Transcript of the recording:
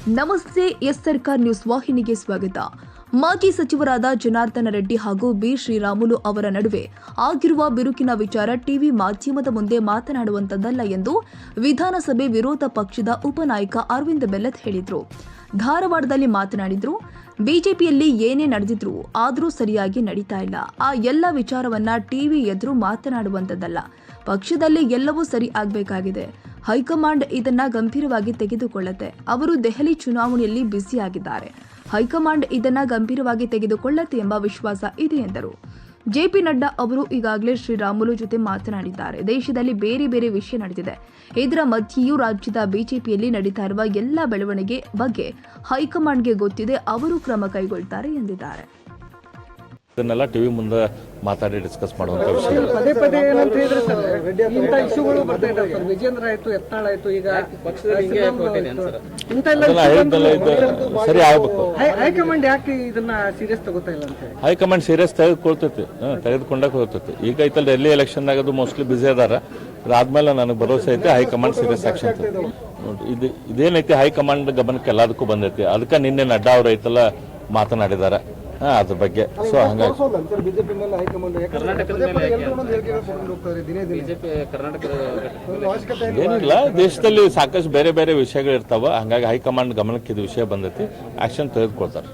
ನಮಸ್ತೆ, ಎಸ್ ಸರ್ಕಾರ್ ನ್ಯೂಸ್ ವಾಹಿನಿಗೆ ಸ್ವಾಗತ. ಮಾಜಿ ಸಚಿವರಾದ ಜನಾರ್ದನ ರೆಡ್ಡಿ ಹಾಗೂ ಬಿ ಶ್ರೀರಾಮುಲು ಅವರ ನಡುವೆ ಆಗಿರುವ ಬಿರುಕಿನ ವಿಚಾರ ಟಿವಿ ಮಾಧ್ಯಮದ ಮುಂದೆ ಮಾತನಾಡುವಂತದ್ದಲ್ಲ ಎಂದು ವಿಧಾನಸಭೆ ವಿರೋಧ ಪಕ್ಷದ ಉಪನಾಯಕ ಅರವಿಂದ ಬೆಲ್ಲದ್ ಹೇಳಿದರು. ಧಾರವಾಡದಲ್ಲಿ ಮಾತನಾಡಿದ್ರು. ಬಿಜೆಪಿಯಲ್ಲಿ ಏನೇ ನಡೆದಿದ್ರು ಆದರೂ ಸರಿಯಾಗಿ ನಡೀತಾ ಇಲ್ಲ. ಆ ಎಲ್ಲ ವಿಚಾರವನ್ನ ಟಿವಿ ಎದುರು ಮಾತನಾಡುವಂತದ್ದಲ್ಲ. ಪಕ್ಷದಲ್ಲಿ ಎಲ್ಲವೂ ಸರಿ ಆಗಬೇಕಾಗಿದೆ. ಹೈಕಮಾಂಡ್ ಇದನ್ನ ಗಂಭೀರವಾಗಿ ತೆಗೆದುಕೊಳ್ಳುತ್ತೆ. ಅವರು ದೆಹಲಿ ಚುನಾವಣೆಯಲ್ಲಿ ಬ್ಯುಸಿಯಾಗಿದ್ದಾರೆ. ಹೈಕಮಾಂಡ್ ಇದನ್ನ ಗಂಭೀರವಾಗಿ ತೆಗೆದುಕೊಳ್ಳುತ್ತೆ ಎಂಬ ವಿಶ್ವಾಸ ಇದೆ ಎಂದರು. ಜೆಪಿ ನಡ್ಡಾ ಅವರು ಈಗಾಗಲೇ ಶ್ರೀರಾಮುಲು ಜೊತೆ ಮಾತನಾಡಿದ್ದಾರೆ. ದೇಶದಲ್ಲಿ ಬೇರೆ ಬೇರೆ ವಿಷಯ ನಡೆದಿದೆ. ಇದರ ಮಧ್ಯೆಯೂ ರಾಜ್ಯದ ಬಿಜೆಪಿಯಲ್ಲಿ ನಡೀತಾ ಇರುವ ಎಲ್ಲ ಬೆಳವಣಿಗೆ ಬಗ್ಗೆ ಹೈಕಮಾಂಡ್ಗೆ ಗೊತ್ತಿದೆ. ಅವರು ಕ್ರಮ ಕೈಗೊಳ್ತಾರೆ ಎಂದಿದ್ದಾರೆ. ಇದನ್ನೆಲ್ಲ ಟಿವಿ ಮುಂದೆ ಮಾತಾಡಿ ಡಿಸ್ಕಸ್ ಮಾಡುವಂತ ವಿಷಯ. ಪದೇ ಪದೇ ಏನಂತ ಹೇಳಿದ್ರೆ ಸರ್, ಇಂಥ ಇಶ್ಯೂಗಳು ಬರ್ತಾ ಇದ್ದಾರೆ ಸರ್. ವಿಜೇಂದ್ರ ಆಯ್ತು, ಯತ್ನಾಳ ಆಯ್ತು, ಈಗ ಇಂಥ ಸರಿ ಆಗ್ಬೇಕು. ಹೈಕಮಾಂಡ್ ಯಾಕೆ ಇದನ್ನ ಸೀರಿಯಸ್ ತಗೋತಾ ಇಲ್ಲ ಅಂತ ಹೇಳಿ ಹೈಕಮಾಂಡ್ ಸೀರಿಯಸ್ ತೆಗೆದುಕೊಂಡಾಗ ಹೋಗ್ತೈತಿ. ಈಗ ಐತಲ್ಲ ಡೆಲ್ಲಿ ಎಲೆಕ್ಷನ್ ಆಗದು ಮೋಸ್ಟ್ಲಿ ಬಿಸಿ ಅದಾರ. ಅದಾದ್ಮೇಲೆ ನನಗೆ ಭರವಸೆ ಐತೆ ಹೈಕಮಾಂಡ್ ಸೀರಿಯಸ್ ಆಕ್ಷನ್ ನೋಡಿ. ಇದೇನೈತಿ ಹೈಕಮಾಂಡ್ ಗಮನಕ್ಕೆ ಎಲ್ಲದಕ್ಕೂ ಬಂದೈತಿ. ಅದಕ್ಕೆ ನಿನ್ನೆ ನಡ್ಡಾ ಅವ್ರು ಐತಲ್ಲ ಮಾತನಾಡಿದಾರೆ ಅದ್ರ ಬಗ್ಗೆ. ಸೊ ಹಂಗಾಗಿ ಏನಿಲ್ಲ, ದೇಶದಲ್ಲಿ ಸಾಕಷ್ಟು ಬೇರೆ ಬೇರೆ ವಿಷಯಗಳು ಇರ್ತಾವ. ಹಂಗಾಗಿ ಹೈಕಮಾಂಡ್ ಗಮನಕ್ಕೆ ಇದು ವಿಷಯ ಬಂದೈತಿ, ಆಕ್ಷನ್ ತೆಗೆದುಕೊಳ್ತಾರೆ.